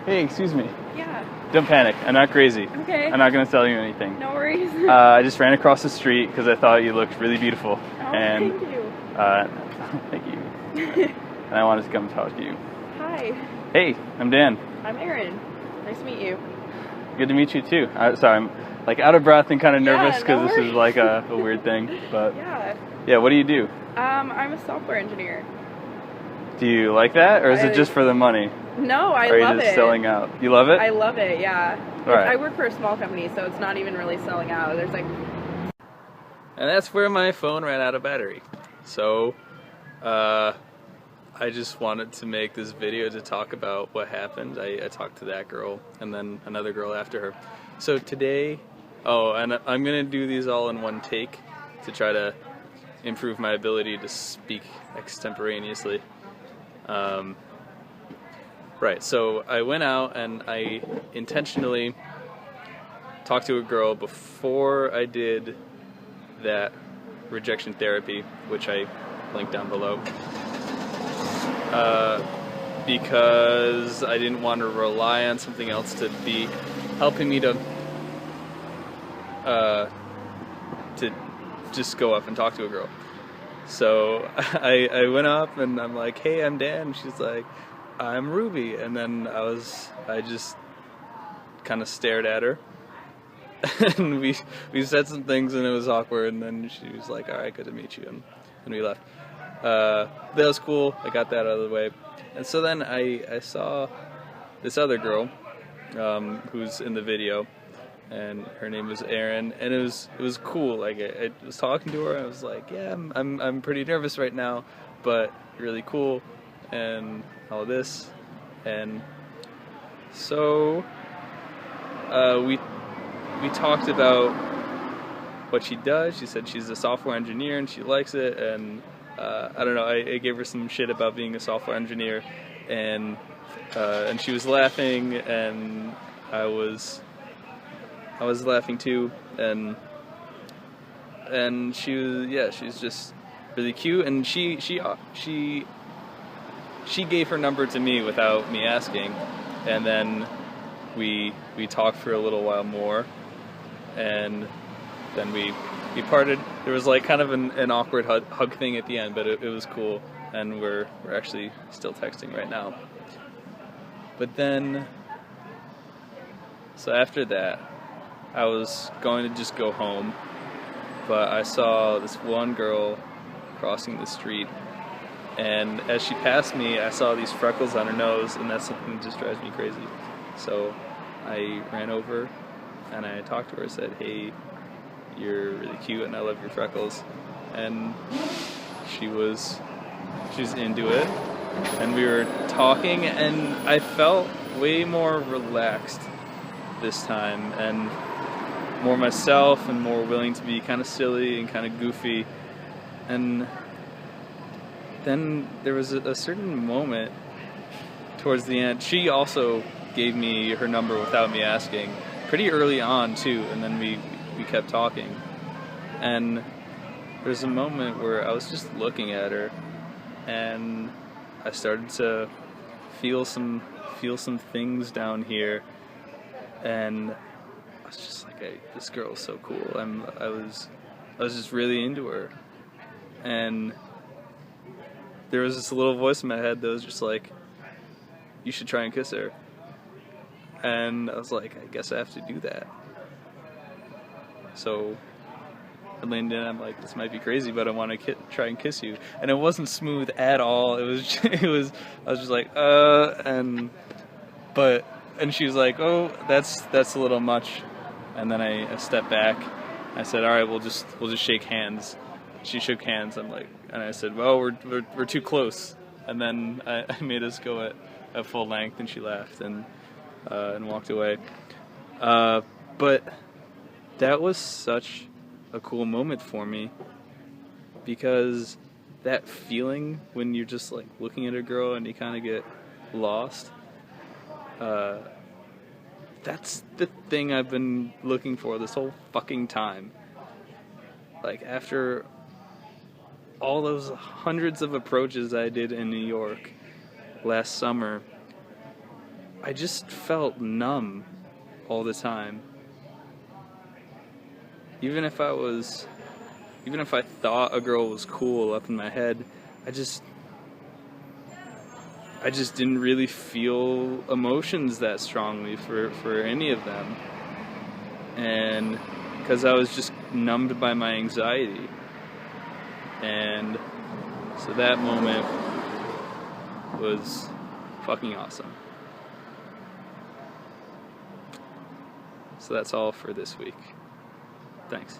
Hey, excuse me. Yeah. Don't panic. I'm not crazy. Okay. I'm not going to tell you anything. No worries. I just ran across the street because I thought you looked really beautiful. Oh, and, thank you. Thank you. And I wanted to come talk to you. Hi. Hey, I'm Dan. I'm Erin. Nice to meet you. Good to meet you too. Sorry, I'm like out of breath and kind of nervous because no this is like a weird thing. But yeah, what do you do? I'm a software engineer. Do you like that, or is it just for the money? No, I love it. Or are you just selling out? You love it? I love it, yeah. Right. I work for a small company, so it's not even really selling out. There's like... And that's where my phone ran out of battery. So, I just wanted to make this video to talk about what happened. I talked to that girl and then another girl after her. So today, and I'm gonna do these all in one take to try to improve my ability to speak extemporaneously. Right, so I went out and I intentionally talked to a girl before I did that rejection therapy, which I linked down below, because I didn't want to rely on something else to be helping me to just go up and talk to a girl. So I went up and I'm like, hey, I'm Dan. She's like, I'm Ruby. And then I just kind of stared at her. And we said some things and it was awkward, and then she was like, alright, good to meet you, and we left. That was cool. I got that out of the way. And so then I saw this other girl who's in the video, and her name was Erin, and it was cool. Like I was talking to her, I was like, yeah, I'm pretty nervous right now, but really cool, and all this. And so we talked about what she does. She said she's a software engineer and she likes it, and I don't know, I gave her some shit about being a software engineer, and she was laughing, and I was laughing too, and she was, she's just really cute, and she gave her number to me without me asking, and then we talked for a little while more, and then we parted. There was like kind of an awkward hug thing at the end, but it was cool, and we're actually still texting right now. But then, so after that, I was going to just go home, but I saw this one girl crossing the street, and as she passed me, I saw these freckles on her nose, and that's something that just drives me crazy. So I ran over and I talked to her, said, hey, you're really cute and I love your freckles. And she was into it, and we were talking, and I felt way more relaxed this time, and more myself, and more willing to be kind of silly and kind of goofy. And then there was a certain moment towards the end. She also gave me her number without me asking, pretty early on too, and then we kept talking. And there's a moment where I was just looking at her, and I started to feel some things down here, and I was just like, hey, this girl is so cool. I was just really into her, and there was this little voice in my head that was just like, you should try and kiss her. And I was like, I guess I have to do that. So I leaned in, I'm like, this might be crazy, but I want to try and kiss you. And it wasn't smooth at all. It was I was just like, and she was like, oh, that's a little much. And then I stepped back. I said, all right, we'll just shake hands. She shook hands. I'm like, and I said, well, we're too close. And then I made us go at full length, and she laughed and walked away. But that was such a cool moment for me, because that feeling when you're just like looking at a girl and you kind of get lost, that's the thing I've been looking for this whole fucking time. Like, after all those hundreds of approaches I did in New York last summer, I just felt numb all the time. Even if I thought a girl was cool up in my head, I just didn't really feel emotions that strongly for any of them. And because I was just numbed by my anxiety. And so that moment was fucking awesome. So that's all for this week. Thanks.